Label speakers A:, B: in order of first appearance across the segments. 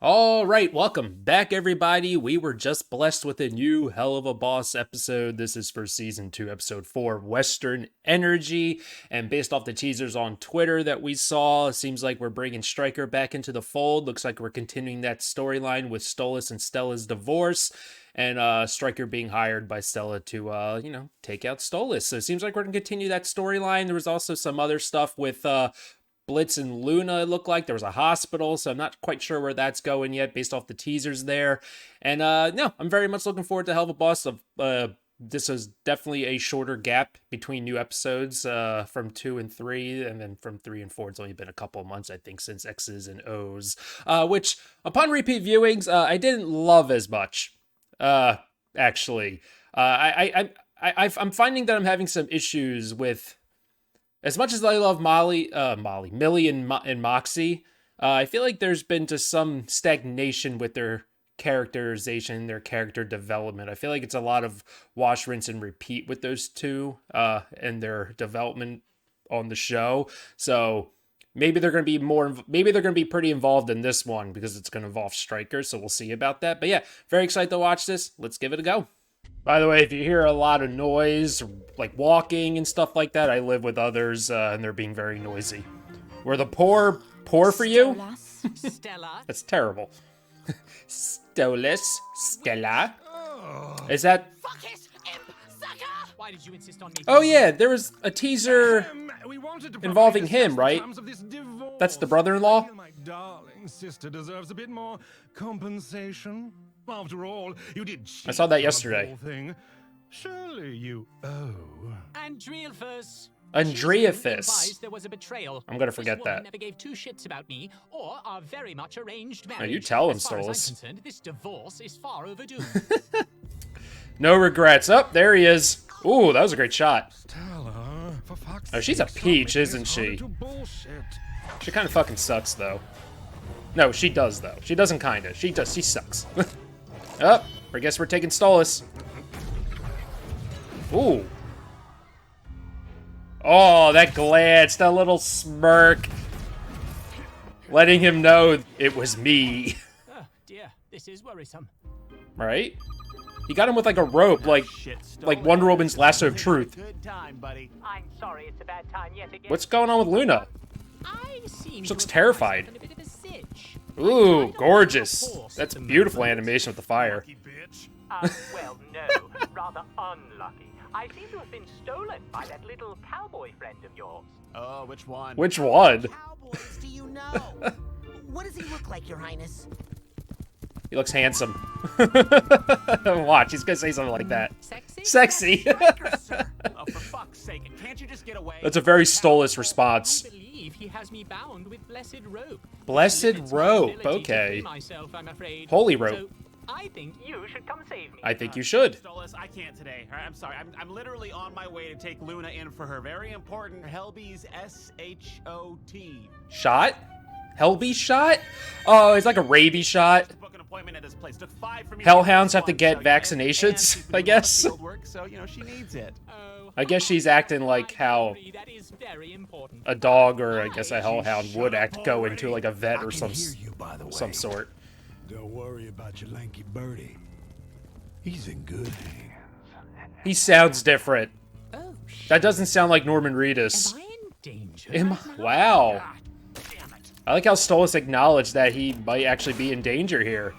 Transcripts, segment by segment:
A: All right, welcome back, everybody. We were just blessed with a new Helluva Boss episode. This is for Season 2, Episode 4, Western Energy. And based off the teasers on Twitter that we saw, it seems like we're bringing Stryker back into the fold. Looks like we're continuing that storyline with Stolas and Stella's divorce. And Stryker being hired by Stella to, take out Stolas. So it seems like we're going to continue that storyline. There was also some other stuff with Blitz and Loona, it looked like. There was a hospital, so I'm not quite sure where that's going yet based off the teasers there. And no, I'm very much looking forward to Helluva Boss. This is definitely a shorter gap between new episodes from 2 and 3, and then from 3 and 4, it's only been a couple of months, I think, since X's and O's, which, upon repeat viewings, I didn't love as much, actually. I'm finding that I'm having some issues with, as much as I love Millie and Moxxie, I feel like there's been just some stagnation with their characterization, their character development. I feel like it's a lot of wash, rinse, and repeat with those two and their development on the show. So maybe they're going to be maybe they're going to be pretty involved in this one because it's going to involve Stryker. So we'll see about that. But yeah, very excited to watch this. Let's give it a go. By the way, if you hear a lot of noise, like walking and stuff like that, I live with others, and they're being very noisy. Were the poor for you?
B: Stella.
A: That's terrible. Stolas? Stella? Is that...
B: Fuck it, imp sucker! Why did you insist on me?
A: Oh yeah, there was a teaser involving him, right? That's the brother-in-law?
C: My darling sister deserves a bit more compensation. After all, you did cheat.
A: I saw that
C: on the
A: yesterday.
C: whole thing. Surely you owe.
A: Andreafus.
B: There was a betrayal.
A: I'm gonna forget
B: This woman
A: that.
B: never gave two shits about me or our very much arranged marriage.
A: Oh, you tell him,
B: as far as I'm
A: Stolas.
B: concerned, this divorce is far overdue.
A: No regrets. Oh, there he is. Ooh, that was a great shot.
C: Stella, for fuck's
A: Oh, she's a
C: sake, stop
A: peach,
C: making
A: isn't
C: this
A: she?
C: harder to bullshit.
A: She kind of fucking sucks, though. No, she does, though. She doesn't kinda. She does. She sucks. Oh, I guess we're taking Stolas. Ooh. Oh, that glance, that little smirk. Letting him know it was me.
B: Oh dear, this is worrisome.
A: Right? He got him with like a rope, like Wonder Woman's lasso of truth.
D: Good time, buddy.
B: I'm sorry, it's a bad time yet again.
A: What's going on with Loona?
B: I seem
A: She looks
B: to have
A: terrified.
B: myself in a bit of a sitch.
A: Ooh, gorgeous. That's beautiful animation with the fire.
C: Lucky bitch.
E: Well, no, rather unlucky. I seem to have been stolen by that little cowboy friend of yours.
D: Oh, which one?
A: Which one?
F: Cowboys do you know? What does he look like, Your Highness?
A: He looks handsome. Watch, he's gonna say something like that.
B: Sexy?
A: Sexy.
D: Oh, for fuck's sake, can't you just get away?
A: That's a very Stolas
B: I
A: response.
B: believe he has me bound with blessed rope.
A: Blessed
B: Limits my
A: rope,
B: ability to
A: okay.
B: free myself, I'm afraid.
A: Holy rope.
B: So, I think
E: You should come save me.
A: I think you should.
D: Stolas, I can't today. All right, I'm sorry. I'm literally on my way to take Loona in for her very important Helby's SHOT.
A: Shot? Helby shot? Oh, it's like a rabies shot.
D: Book an appointment at this place. Took 5 for me.
A: Hellhounds have to
D: One,
A: get
D: so,
A: vaccinations,
D: and she's been
A: I
D: doing
A: guess.
D: field work, so she needs it.
B: Oh,
A: I guess she's acting like how
B: that is very important.
A: a dog or I guess a hellhound would act go into like a vet or some sort.
G: Don't worry about your lanky birdie. He's in good hands.
A: He sounds different.
B: Oh, shit.
A: That doesn't sound like Norman Reedus.
B: Am I in danger?
A: Wow.
D: Damn it.
A: I like how Stolas acknowledged that he might actually be in danger here.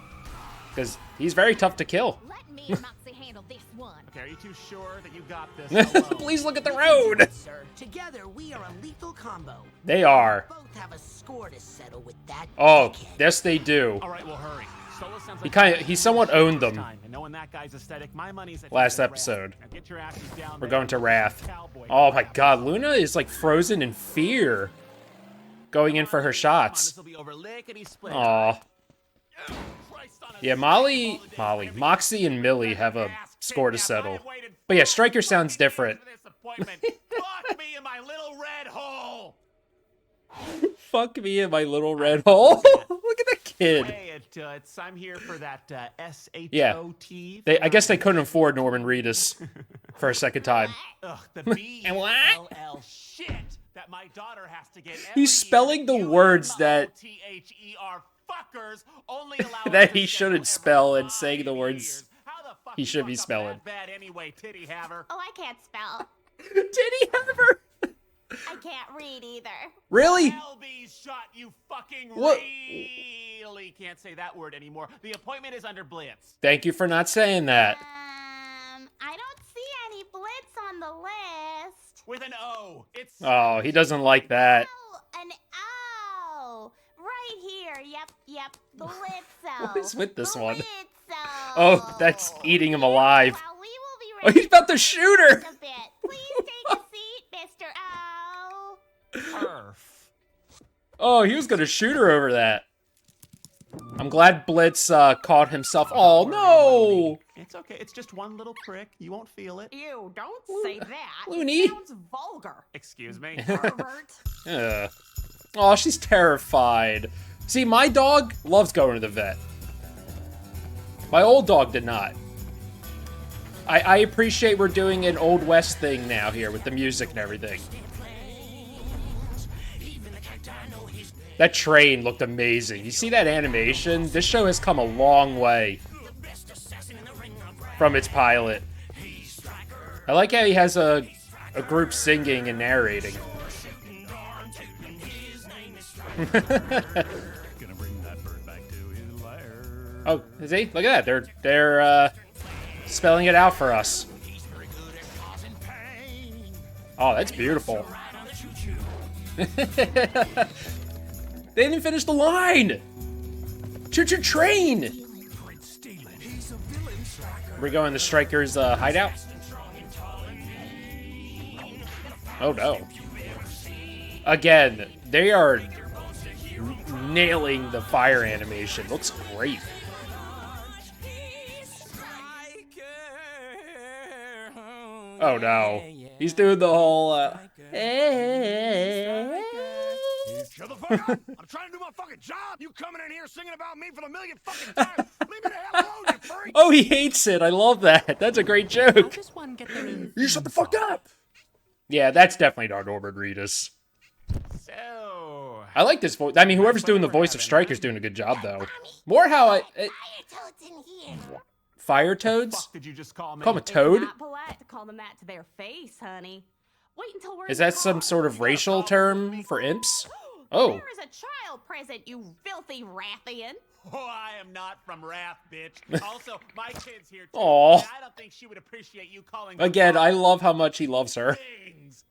A: Because he's very tough to kill.
H: Let me and Moxxie handle this one.
D: Okay, are you too sure that you got this alone?
A: Please look at the road.
F: Sir, together we are a lethal combo.
A: They are.
F: Both have a score to settle with that.
A: Oh,
F: dickhead.
A: yes they do.
D: All right, well, hurry. Stolas sounds like
A: He somewhat owned them
D: And knowing that guy's aesthetic, my money's at
A: last
D: Wrath.
A: episode.
D: Now get your asses down
A: We're
D: there.
A: going to Wrath.
D: Cowboy
A: Oh my
D: crap.
A: god, Loona is like frozen in fear. Going in for her shots.
D: This'll be over lickety-split.
A: Aw.
D: Christ on a
A: Yeah, Moxxie and Millie have a score to settle. But yeah, Stryker sounds different.
D: Fuck me in my little red hole.
A: Fuck me in my little red hole. Look at that kid.
D: Hey, I'm here for that SHOT.
A: Yeah. I guess they couldn't afford Norman Reedus for a second time.
D: Ugh, the B-L-L shit that my daughter has to get every
A: He's spelling the
D: year.
A: words that-
D: UMOTHER fuckers only allow
A: That
D: us to
A: he
D: schedule
A: shouldn't
D: every
A: spell and
D: 5
A: saying the words
D: years. How the fuck
A: he
D: you
A: should be
D: fuck up
A: spelling.
D: that bad anyway, titty haver?
H: Oh, I can't spell.
A: Did he ever?
H: I can't read either.
A: Really?
D: LB's shot, you fucking
A: What?
D: really can't say that word anymore. The appointment is under Blitz.
A: Thank you for not saying that.
H: I don't see any Blitz on the list.
D: With an O. It's
A: Oh, he doesn't like that.
H: Oh, an O. Right here. Yep. Blitzo.
A: What is with this one?
H: Blitzo.
A: Oh, that's eating him alive.
H: Well, we will be
A: Oh,
H: ready
A: he's about to
H: for
A: shoot her.
H: just a bit. Please take a seat, Mr. O.
D: perf.
A: Oh, he was gonna shoot her over that. I'm glad Blitz caught himself. Oh, no!
D: It's okay. It's just one little prick. You won't feel it.
F: Ew, don't say that.
A: Looney.
F: It sounds vulgar.
D: Excuse me.
F: Pervert.
A: Oh, she's terrified. See, my dog loves going to the vet. My old dog did not. I appreciate we're doing an Old West thing now here with the music and everything. That train looked amazing. You see that animation? This show has come a long way from its pilot. I like how he has a group singing and narrating.
C: Gonna bring that bird back to his lair.
A: Oh, is he? Look at that. They're spelling it out for us. Oh, that's beautiful. They didn't finish the line. Choo-choo train. We're going to Striker's hideout. Oh no. Again, they are nailing the fire animation. Looks great. Oh no. He's doing the whole
C: Shut the fuck up! I'm trying to do my fucking job! You coming in here singing about me for the millionth fucking time! Leave me the hell alone, you freak!
A: Oh, he hates it. I love that. That's a great joke.
B: Does one get their own
A: You shut the fuck up. Yeah, that's definitely not Norman Reedus.
D: So,
A: I like this voice. I mean, whoever's doing the voice of Striker's doing a good job, though. More how I...
H: Toad's in here.
A: Fire toads?
D: fuck did you just call me?
A: Call him a toad?
F: It's not polite to call them that to their face, honey. Wait until we're
A: Is
F: in the
A: that some
F: car.
A: sort of racial term for imps? Oh.
F: There is a child present, you filthy Rathian.
D: Oh, I am not from Wrath, bitch. Also, my kid's here too.
A: Aw.
D: And I don't think she would appreciate you calling her
A: Again, I love how much he loves her.
D: things.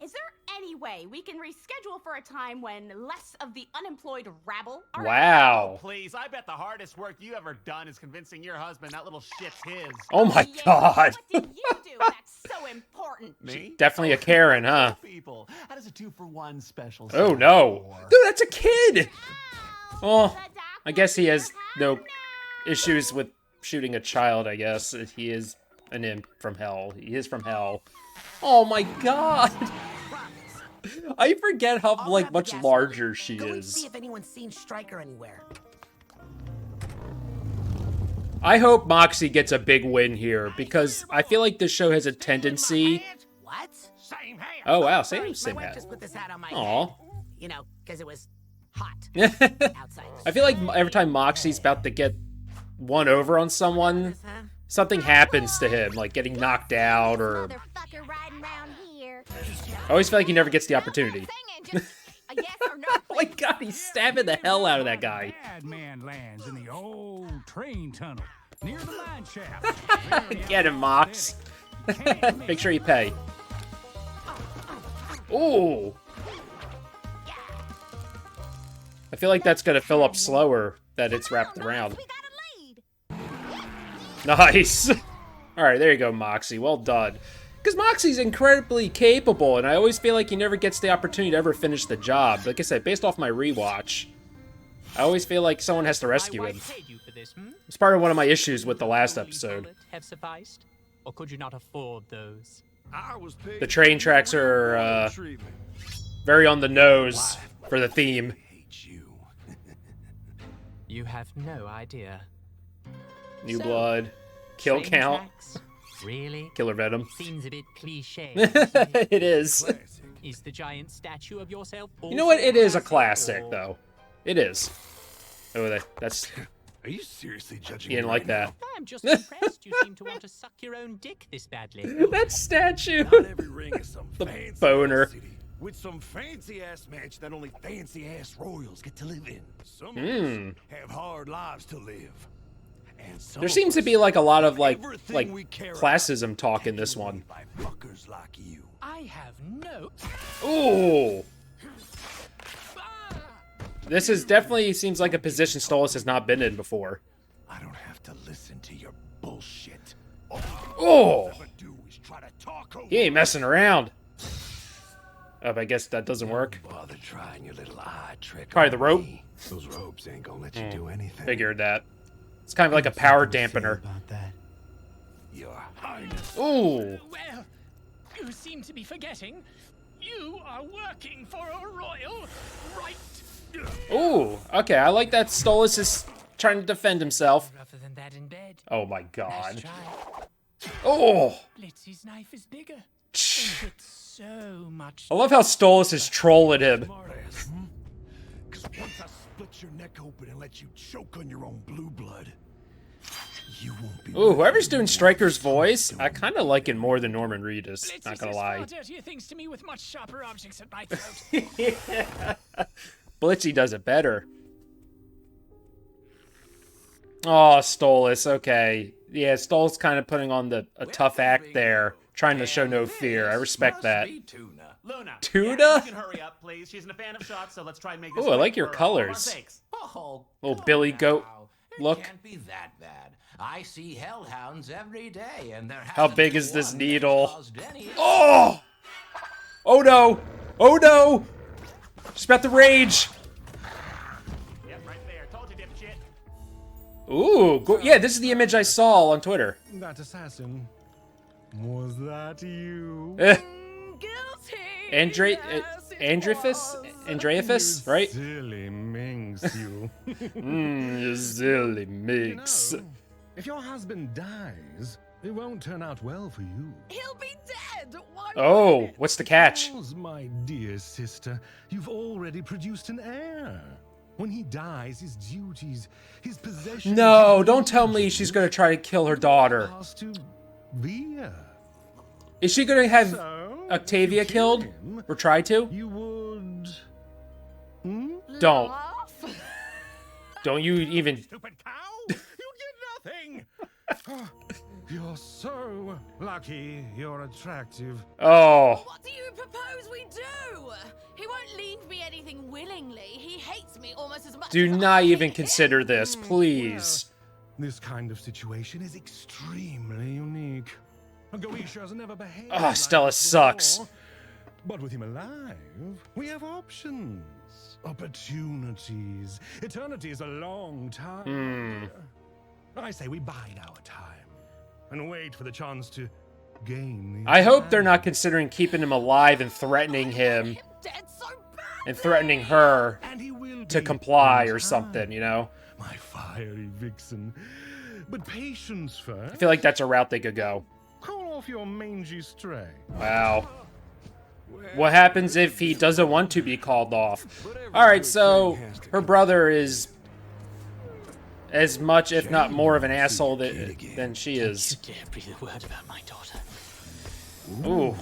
F: Is there any way we can reschedule for a time when less of the unemployed rabble are
A: Wow.
D: Please, I bet the hardest work you ever done is convincing your husband that little shit's his.
A: Oh my
F: Yeah,
A: god.
F: What did you do that's so important?
D: Me?
A: Definitely a Karen, huh?
D: People. That is a 2-for-1 special.
A: Oh
D: sale.
A: no. Dude, that's a kid! Oh,
H: The doc
A: I guess he has no
H: No.
A: issues with shooting a child, I guess. He is an imp from hell. He is from hell. Oh my god! I forget how,
F: I'll
A: like,
F: grab the
A: much
F: gas
A: larger
F: line.
A: she
F: Go and
A: is.
F: see if anyone's seen Striker anywhere.
A: I hope Moxxie gets a big win here, because I feel like this show has a tendency...
F: What?
C: Same hand!
A: Oh wow,
F: Sorry,
A: same
F: my wife
A: hat.
F: just put this hat on my
A: Aw.
F: head. You know, because it was hot
A: I
F: outside.
A: feel like every time Moxie's about to get one over on someone,
F: Huh?
A: something happens to him, like getting knocked out, or...
H: Motherfucker riding around here.
A: I always feel like he never gets the opportunity.
H: Singing, just a yes or no.
A: Oh my god, he's stabbing the hell out of that guy.
G: Madman lands in the old train tunnel near the mine shaft.
A: Get him, Mox. Make sure you pay. Ooh. I feel like that's gonna fill up slower that it's wrapped around.
H: We got a lead.
A: Nice. All right, there you go, Moxxie. Well done. Because Moxie's incredibly capable, and I always feel like he never gets the opportunity to ever finish the job. Like I said, based off my rewatch, I always feel like someone has to rescue
B: My
A: him.
B: wife paid you for this, hmm?
A: It's part of one of my issues with the last
B: Only
A: episode.
B: bullet have sufficed? Or could you not afford those?
C: I was paid
A: The train tracks are
C: treatment.
A: very on the nose for the theme.
C: Hate you.
B: You have no idea.
A: New
B: So,
A: blood, kill
B: Train
A: count,
B: tracks? Really?
A: killer venom.
B: Seems a bit cliche.
A: It is.
C: Classic.
B: Is the giant statue of yourself
A: You know what? It is a
B: also
A: classic,
B: or-
A: though. It is. Oh, that's...
C: Are you seriously judging
A: He didn't
C: me
A: like
C: right
A: that.
B: I'm just impressed you seem to want to suck your own dick this badly.
A: That statue!
C: now? Not every ring is some
A: The
C: fancy
A: boner.
C: ass city with some fancy ass mansion that only fancy ass royals get to live in. Some of us have hard lives to live. And some
A: There
C: of
A: seems to
C: us
A: be like a lot of
C: everything we care about
A: classism talk in this
C: taken away
A: one.
C: by fuckers like you.
B: I have no...
A: Ooh! This is definitely seems like a position Stolas has not been in before.
C: I don't have to listen to your bullshit.
A: Oh!
C: Ever do is try to talk over
A: He ain't messing around. Oh, I guess that doesn't work.
C: Bother trying your little eye trick.
A: Probably
C: on
A: the rope.
C: me. Those ropes ain't gonna let you do anything.
A: Figured that. It's kind of like a power dampener.
C: About that, Your Highness.
A: Ooh!
B: Well, you seem to be forgetting. You are working for a royal, right?
A: Ooh! Okay, I like that Stolas is trying to defend himself.
B: Rougher than that in bed.
A: Oh my
B: Nice
A: god.
B: try.
A: Oh!
B: Blitz's knife is bigger. And it's so much.
A: I love how Stolas is trolling him.
C: Smartass, hmm? Cause once I split your neck open and let you choke on your own blue blood, you won't be.
A: Ooh, whoever's doing Striker's voice, I kind of like it more than Norman Reedus.
B: Blitz
A: Not
B: says
A: gonna
B: far
A: lie.
B: dirtier things to me with much sharper objects at my throat.
A: Blitzy does it better. Oh, Stolas, okay. Yeah, Stolas kind of putting on a tough act there, trying to show no fear. I respect that.
D: Luna.
A: Tuna?
D: Yeah, you can hurry up, please. She's a fan of shots, so let's try and make this
A: Ooh, I
D: quick
A: like your
D: for all of our
A: colors.
D: sakes.
I: Oh,
A: Little
I: come
A: Billy Goat
I: now.
A: look.
I: It can't be that bad. I see hellhounds every day, and there
A: How
I: hasn't
A: big
I: been
A: is this
I: one
A: needle?
I: that caused any-
A: Oh! Oh no! Oh no! She's about to rage!
D: Yep, right there. Told you, dipshit.
A: Ooh, yeah, this is the image I saw on Twitter.
G: That assassin. Was that you?
A: Andreaphus, right?
G: Silly minx, you.
A: You silly
G: You
A: mix.
G: know, if your husband dies, it won't turn out well for you.
F: He'll be dead. Why
A: Oh, what's the catch?
G: Because, my dear sister, you've already produced an heir. When he dies, his duties, his possessions...
A: No, don't tell me she's gonna try to kill her daughter.
G: ...pass to Via.
A: Is she gonna have
G: So,
A: Octavia
G: if you kill
A: killed?
G: him,
A: Or try to?
G: you would... Hmm?
A: Don't.
F: laugh?
A: Don't you even...
G: Stupid cow! You did nothing! Oh, you're so lucky you're attractive.
A: Oh.
F: What do you propose we do? He won't leave me anything willingly. He hates me almost as much
A: Do
F: as
A: not
F: I
A: even
F: hate him.
A: consider this, please.
G: This kind of situation is extremely unique. Goetia never behaved
A: Ah,
G: like
A: Stella
G: this
A: sucks.
G: before. But with him alive, we have options, opportunities. Eternity is a long time. I say we bide our time and wait for the chance to gain the
A: I hope they're not
G: advantage.
A: considering keeping him alive and threatening him
F: Him dead so bad.
A: and threatening her
G: And he will
A: to
G: be
A: comply
G: in
A: or something,
G: time,
A: you know?
G: My fiery vixen. But patience first.
A: I feel like that's a route they could go.
G: Call off your mangy stray.
A: Wow. What happens if he doesn't want to be called off? Alright, so her brother is as much, if not more, of an asshole than she is.
B: Dare breathe a word about my daughter.
A: Ooh.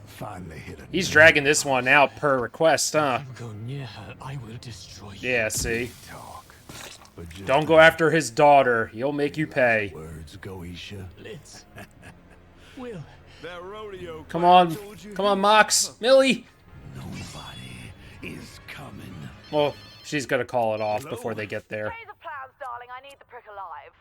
C: Finally hit a
A: He's dragging this one out per request, huh?
B: Go near her, I will destroy you.
A: Yeah, see?
C: talk. But just
A: Don't go after his daughter. He'll make you pay.
C: words, Goetia.
B: Blitz. Will.
C: That rodeo.
A: Come
C: clown
A: on.
C: told you
A: Come on, Mox. Millie.
C: Nobody is coming.
A: Well, she's gonna call it off before they get there.
H: Praise of plans, darling. I need the prick alive.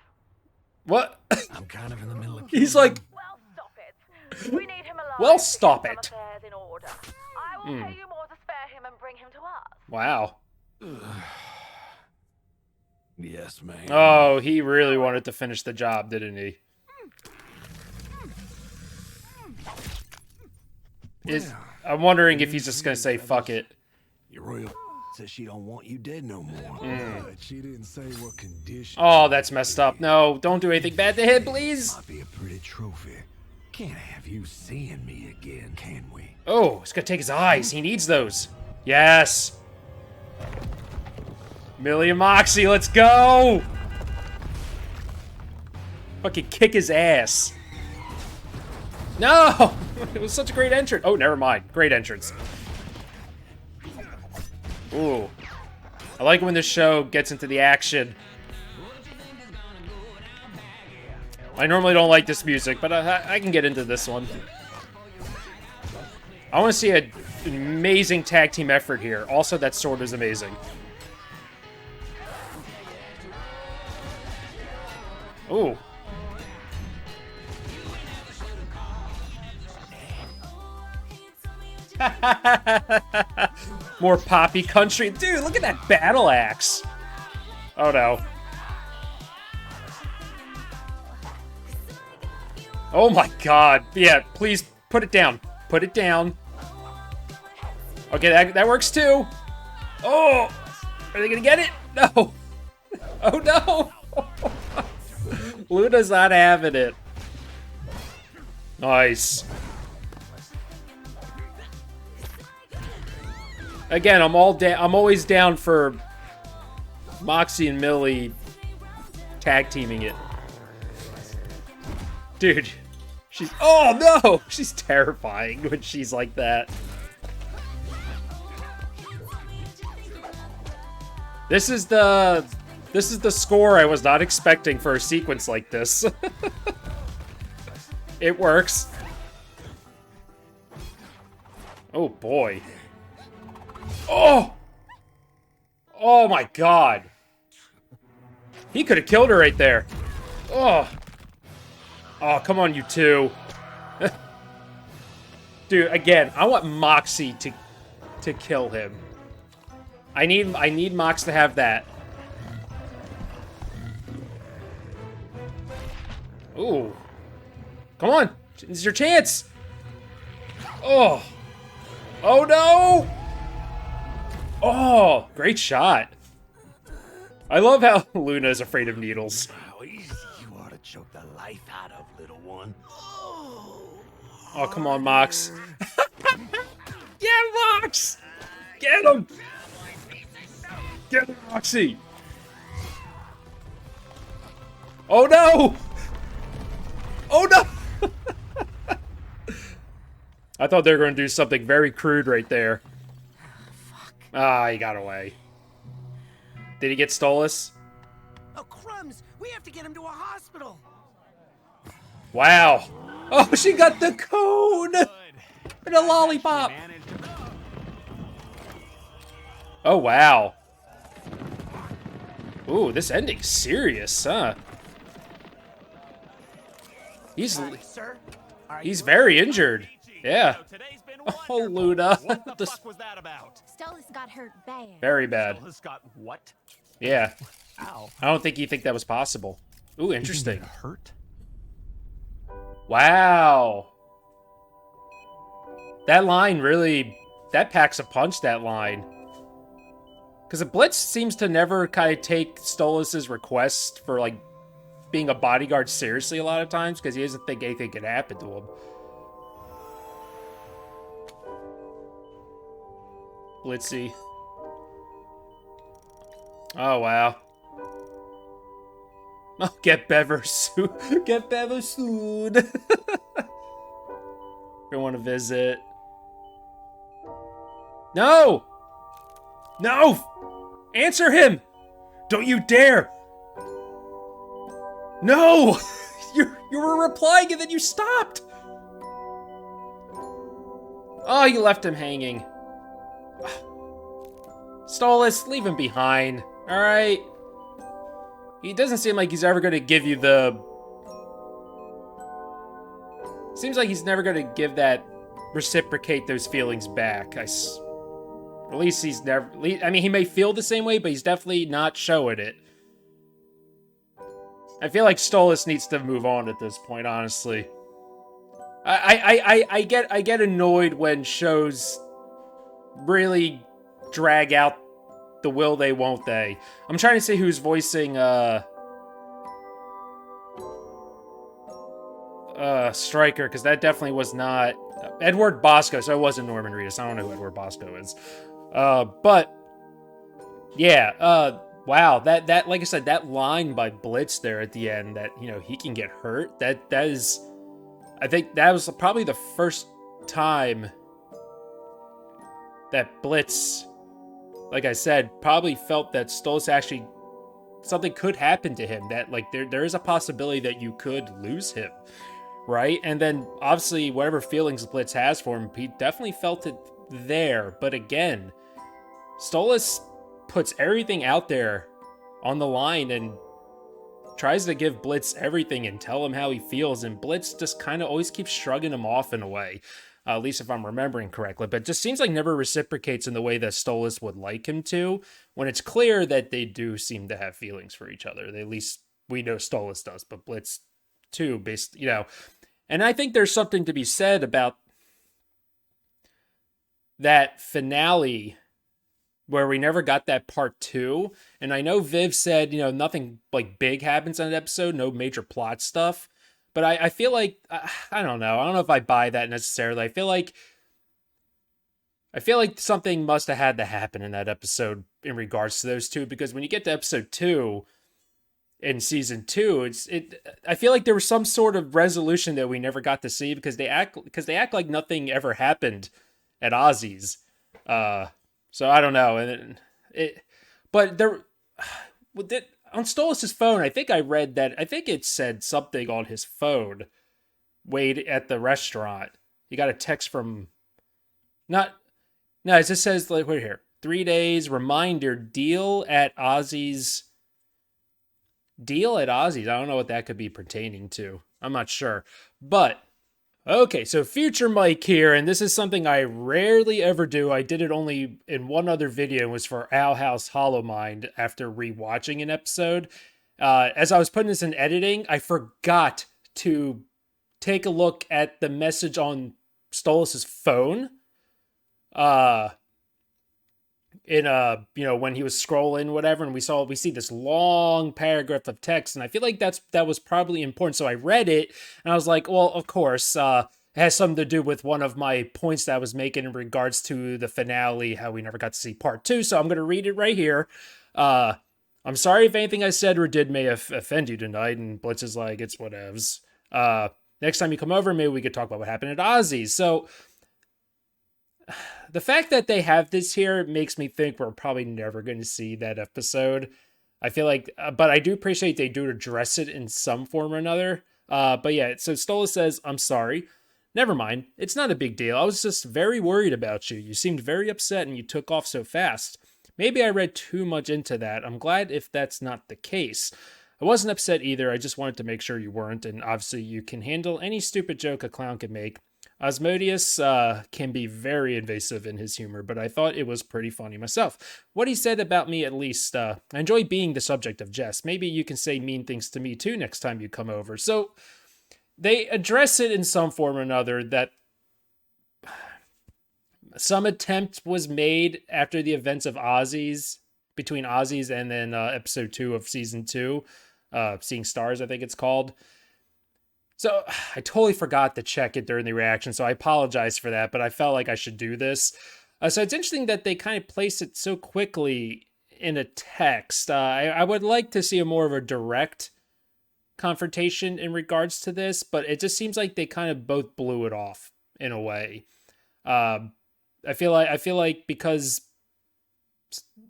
A: What?
C: I'm kind of in the middle of.
A: He's like,
H: Well, stop it. We need him alive.
A: Well,
H: to
A: stop
H: keep some
A: it.
H: affairs in order. I will pay you more to spare him and bring him to us.
A: wow.
C: Yes, man.
A: Oh, he really wanted to finish the job, didn't he? I'm wondering if he's just gonna say fuck it.
C: Your royal says she don't want you dead no more. But she didn't say what conditions.
A: Oh, that's messed up. No, don't do anything bad to him, please.
C: Might be a pretty trophy. Can't have you seeing me again, can we?
A: Oh, he's gonna take his eyes. He needs those. Yes. Millie and Moxxie, let's go! Fucking kick his ass. No! It was such a great entrance. Oh, never mind. Great entrance. Ooh. I like when this show gets into the action. I normally don't like this music, but I can get into this one. I want to see an amazing tag team effort here. Also, that sword is amazing. Ooh. More poppy country. Dude, look at that battle axe. Oh, no. Oh, my God. Yeah, please put it down. Put it down. Okay, that works, too. Oh! Are they gonna get it? No. Oh, no. Loona's not having it. Nice. Again, I'm always down for Moxxie and Millie tag teaming it. Dude, she's oh no! She's terrifying when she's like that. This is the score I was not expecting for a sequence like this. It works. Oh boy. Oh! Oh my God. He could have killed her right there. Oh. Oh, come on, you two. Dude, again, I want Moxxie to kill him. I need Mox to have that. Ooh. Come on. This is your chance. Oh. Oh no! Oh, great shot. I love how Loona is afraid of needles.
C: How easy you are to choke the life out of, little one.
A: Oh, come on, Mox. Get him, Mox! Get him! Get him, Moxxie! Oh no! Oh no! I thought they were going to do something very crude right there. Ah, he got away. Did he get Stolas?
J: Oh, crumbs! We have to get him to a hospital.
A: Wow. Oh, she got the cone! And a lollipop! Oh, wow. Ooh, this ending's serious, huh? He's very injured. Yeah. Oh, Loona.
D: What the fuck was that about?
H: Stolas got hurt bad.
A: Very bad.
D: Stolas got what?
A: Yeah.
D: Ow.
A: I don't think you think that was possible. Ooh, interesting.
D: Hurt?
A: Wow. That line really... That packs a punch, that line. Because the Blitz seems to never kind of take Stolas' request for, like, being a bodyguard seriously a lot of times, because he doesn't think anything can happen to him. Blitzy. Oh, wow. Oh, get better soon. Get better soon. We want to visit. No! No! Answer him! Don't you dare! No! You were replying and then you stopped! Oh, you left him hanging. Stolas, leave him behind, alright? He doesn't seem like he's ever gonna give you the... Seems like he's never gonna give that... reciprocate those feelings back. At least he's never... I mean, he may feel the same way, but he's definitely not showing it. I feel like Stolas needs to move on at this point, honestly. I get annoyed when shows really drag out the will they, won't they. I'm trying to see who's voicing, Stryker, because that definitely was not... Edward Bosco, so it wasn't Norman Reedus. I don't know who Edward Bosco is. But, yeah, Wow, that like I said, that line by Blitz there at the end, that, you know, he can get hurt, that is, I think that was probably the first time that Blitz, like I said, probably felt that Stolas actually, something could happen to him, that like there is a possibility that you could lose him, right? And then obviously whatever feelings Blitz has for him, he definitely felt it there. But again, Stolas puts everything out there on the line and tries to give Blitz everything and tell him how he feels, and Blitz just kind of always keeps shrugging him off in a way, at least if I'm remembering correctly, but just seems like never reciprocates in the way that Stolas would like him to, when it's clear that they do seem to have feelings for each other. At least we know Stolas does, but Blitz too, based, you know. And I think there's something to be said about that finale where we never got that part 2. And I know Viv said, you know, nothing like big happens in that episode, no major plot stuff. But I feel like, I don't know. I don't know if I buy that necessarily. I feel like something must have had to happen in that episode in regards to those two, because when you get to episode 2 in season 2, I feel like there was some sort of resolution that we never got to see, because they act like nothing ever happened at Ozzy's. So I don't know, but there, on Stolas' phone, I think I read that, I think it said something on his phone, Wade, at the restaurant. He got a text from, it just says, like, wait here, 3 days, reminder, deal at Ozzy's. I don't know what that could be pertaining to. I'm not sure, but okay, so future Mike here, and this is something I rarely ever do. I did it only in one other video, and was for Owl House Hollow Mind after rewatching an episode. As I was putting this in editing, I forgot to take a look at the message on Stolas' phone. When he was scrolling, whatever, and we see this long paragraph of text, and I feel like that was probably important. So I read it, and I was like, well, of course, it has something to do with one of my points that I was making in regards to the finale, how we never got to see part 2. So I'm going to read it right here. I'm sorry if anything I said or did may offend you tonight. And Blitz is like, it's whatevs. Next time you come over, maybe we could talk about what happened at Ozzy's. So the fact that they have this here makes me think we're probably never going to see that episode. I feel like, but I do appreciate they do address it in some form or another. But yeah, so Stolas says, I'm sorry. Never mind. It's not a big deal. I was just very worried about you. You seemed very upset and you took off so fast. Maybe I read too much into that. I'm glad if that's not the case. I wasn't upset either. I just wanted to make sure you weren't. And obviously you can handle any stupid joke a clown can make. Asmodeus can be very invasive in his humor, but I thought it was pretty funny myself. What he said about me, at least, I enjoy being the subject of jest. Maybe you can say mean things to me too next time you come over. So they address it in some form or another that some attempt was made after the events of between Ozzy's and then episode 2 of season 2, Seeing Stars, I think it's called. So I totally forgot to check it during the reaction, so I apologize for that, but I felt like I should do this. So it's interesting that they kind of place it so quickly in a text. I would like to see a more of a direct confrontation in regards to this, but it just seems like they kind of both blew it off in a way. I feel like because,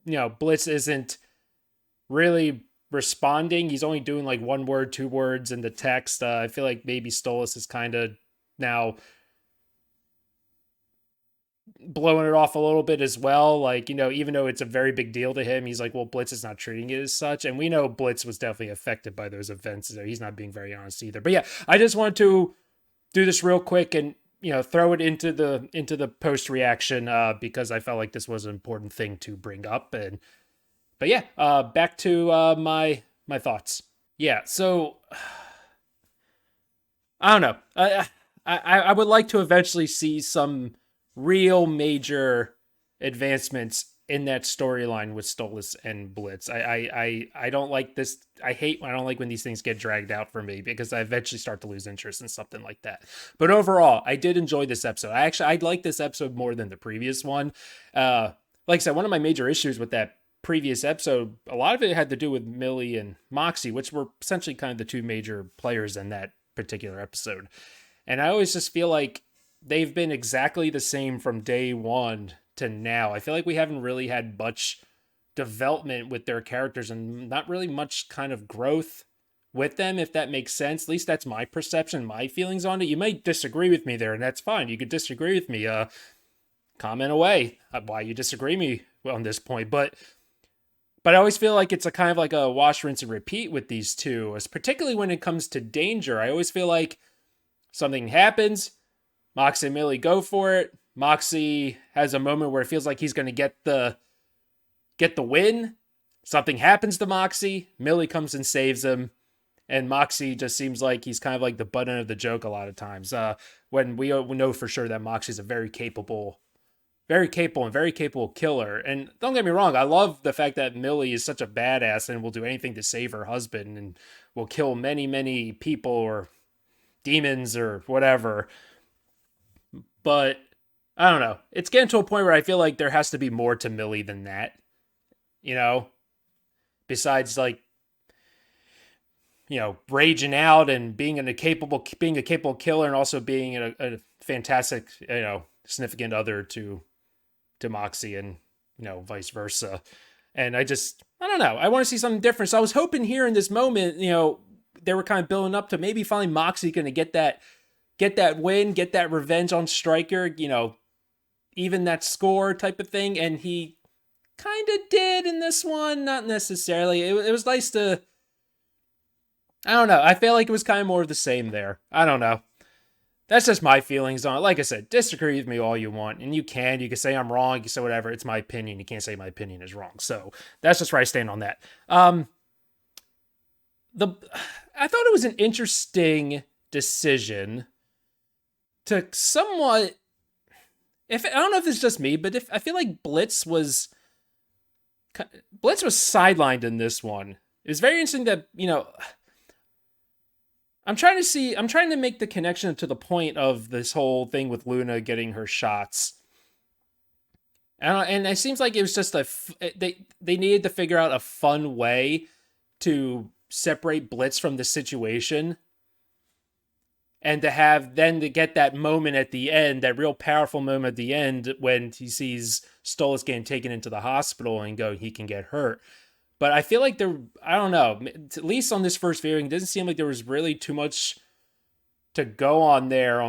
A: you know, Blitz isn't really responding, he's only doing like 1 word, 2 words in the text. I feel like maybe Stolas is kind of now blowing it off a little bit as well. Like, you know, even though it's a very big deal to him, he's like, well, Blitz is not treating it as such. And we know Blitz was definitely affected by those events, so he's not being very honest either. But yeah, I just wanted to do this real quick and, you know, throw it into the post reaction because I felt like this was an important thing to bring up. But yeah, back to my thoughts. Yeah, so I don't know. I would like to eventually see some real major advancements in that storyline with Stolas and Blitz. I don't like this. I don't like when these things get dragged out for me, because I eventually start to lose interest in something like that. But overall, I did enjoy this episode. I like this episode more than the previous one. Like I said, one of my major issues with that previous episode, a lot of it had to do with Millie and Moxxie, which were essentially kind of the two major players in that particular episode. And I always just feel like they've been exactly the same from day one to now. I feel like we haven't really had much development with their characters and not really much kind of growth with them, if that makes sense. At least that's my perception, my feelings on it. You might disagree with me there, and that's fine. You could disagree with me. Comment away why you disagree me on this point. But I always feel like it's a kind of like a wash, rinse, and repeat with these two, particularly when it comes to danger. I always feel like something happens, Moxxie and Millie go for it. Moxxie has a moment where it feels like he's going to get the win. Something happens to Moxxie. Millie comes and saves him. And Moxxie just seems like he's kind of like the butt end of the joke a lot of times. When we know for sure that Moxxie's a very capable killer. And don't get me wrong, I love the fact that Millie is such a badass and will do anything to save her husband and will kill many, many people or demons or whatever. But I don't know. It's getting to a point where I feel like there has to be more to Millie than that. You know? Besides, like, you know, raging out and being a capable killer and also being a fantastic, you know, significant other to Moxxie and, you know, vice versa. And I don't know. I want to see something different. So I was hoping here in this moment, you know, they were kind of building up to maybe finally Moxxie going to get that win, get that revenge on Stryker, you know, even that score type of thing. And he kind of did in this one. Not necessarily. It was nice to, I don't know. I feel like it was kind of more of the same there. I don't know. That's just my feelings on it. Like I said, disagree with me all you want. And you can say I'm wrong. You can say whatever. It's my opinion. You can't say my opinion is wrong. So that's just where I stand on that. I thought it was an interesting decision to somewhat, I don't know if it's just me, but I feel like Blitz was sidelined in this one. It was very interesting that, you know, I'm trying to make the connection to the point of this whole thing with Loona getting her shots. And it seems like it was just they needed to figure out a fun way to separate Blitz from the situation. And to get that moment at the end, that real powerful moment at the end when he sees Stolas getting taken into the hospital and he can get hurt. But I feel like I don't know, at least on this first viewing, it doesn't seem like there was really too much to go on there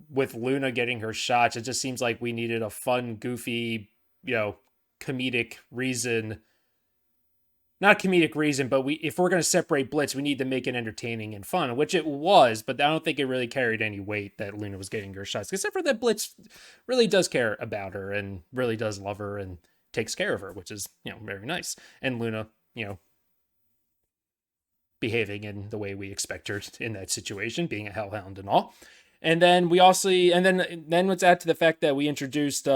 A: with Loona getting her shots. It just seems like we needed a fun, goofy, you know, comedic reason. Not comedic reason, but if we're going to separate Blitz, we need to make it entertaining and fun, which it was, but I don't think it really carried any weight that Loona was getting her shots, except for that Blitz really does care about her and really does love her and takes care of her, which is, you know, very nice. And Loona, you know, behaving in the way we expect her in that situation, being a hellhound and all. And then then let's add to the fact that we introduced,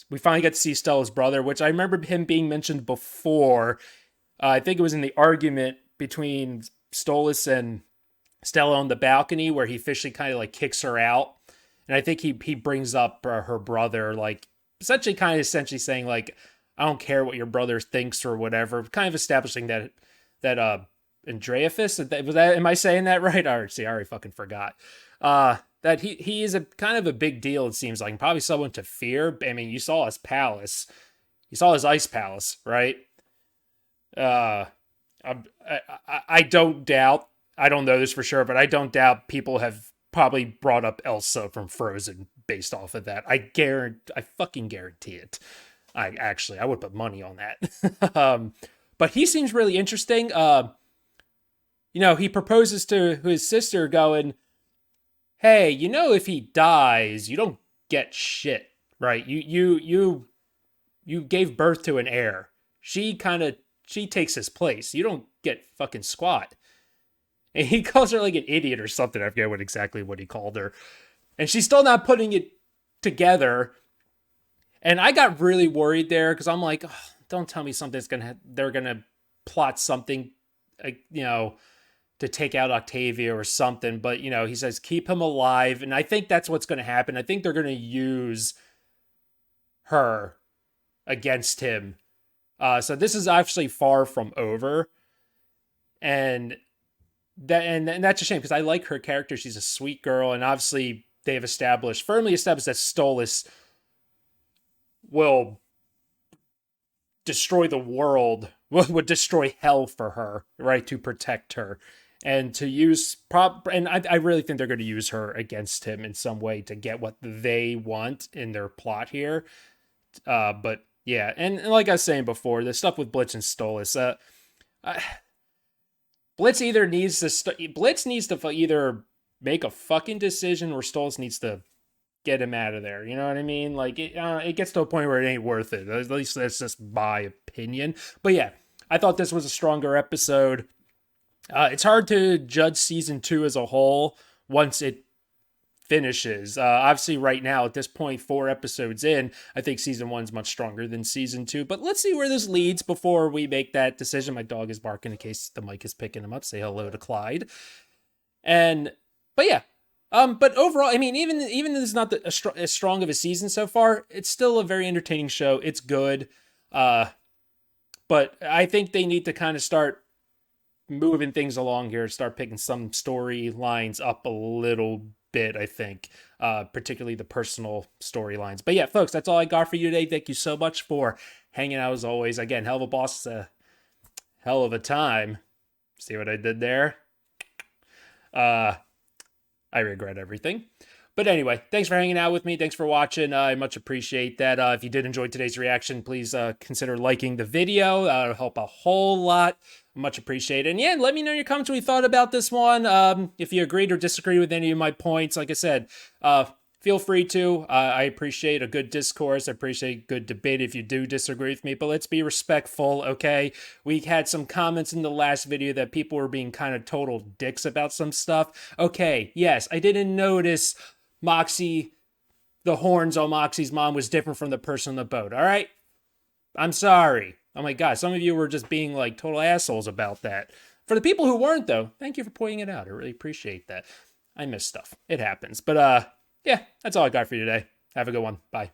A: we finally got to see Stella's brother, which I remember him being mentioned before. I think it was in the argument between Stolas and Stella on the balcony where he officially kind of like kicks her out. And I think he brings up her brother, like, essentially saying, like, I don't care what your brother thinks or whatever, kind of establishing that Andreafus, am I saying that right? I already fucking forgot. That he is a kind of a big deal, it seems like, probably someone to fear. I mean, you saw his palace. You saw his ice palace, right? I don't doubt, I don't know this for sure, but I don't doubt people have probably brought up Elsa from Frozen based off of that. I fucking guarantee it. I would put money on that. But he seems really interesting. You know, he proposes to his sister going, hey, you know, if he dies, you don't get shit, right? You gave birth to an heir. She takes his place. You don't get fucking squat. And he calls her like an idiot or something. I forget exactly what he called her. And she's still not putting it together. And I got really worried there because I'm like, oh, don't tell me they're gonna plot something, you know, to take out Octavia or something. But, you know, he says, keep him alive. And I think that's what's going to happen. I think they're going to use her against him. So this is actually far from over. And that's a shame because I like her character. She's a sweet girl. And obviously they have firmly established that Stolas will destroy the world, would destroy hell for her, right? To protect her. And to use and I really think they're going to use her against him in some way to get what they want in their plot here. But yeah, and like I was saying before, the stuff with Blitz and Stolas, Blitz needs to either make a fucking decision or Stolas needs to get him out of there. You know what I mean? Like it gets to a point where it ain't worth it. At least that's just my opinion. But yeah, I thought this was a stronger episode. It's hard to judge season 2 as a whole once it finishes. Obviously, right now, at this point, 4 episodes in, I think season 1's much stronger than season 2. But let's see where this leads before we make that decision. My dog is barking in case the mic is picking him up. Say hello to Clyde. But yeah. But overall, I mean, even if it's not as strong of a season so far, it's still a very entertaining show. It's good. But I think they need to kind of start moving things along here, start picking some storylines up a little bit, I think, particularly the personal storylines. But yeah, folks, that's all I got for you today. Thank you so much for hanging out as always. Again, Helluva Boss is a hell of a time. See what I did there? I regret everything. But anyway, thanks for hanging out with me. Thanks for watching. I much appreciate that. If you did enjoy today's reaction, please consider liking the video. That'll help a whole lot. Much appreciated. And yeah, let me know in your comments what you thought about this one. If you agreed or disagreed with any of my points, like I said, feel free to. I appreciate a good discourse. I appreciate good debate if you do disagree with me, but let's be respectful, okay? We had some comments in the last video that people were being kind of total dicks about some stuff. Okay, yes, I didn't notice Moxxie, the horns on Moxxie's mom was different from the person on the boat, all right? I'm sorry. Oh my God, some of you were just being like total assholes about that. For the people who weren't, though, thank you for pointing it out. I really appreciate that. I miss stuff. It happens. But yeah, that's all I got for you today. Have a good one. Bye.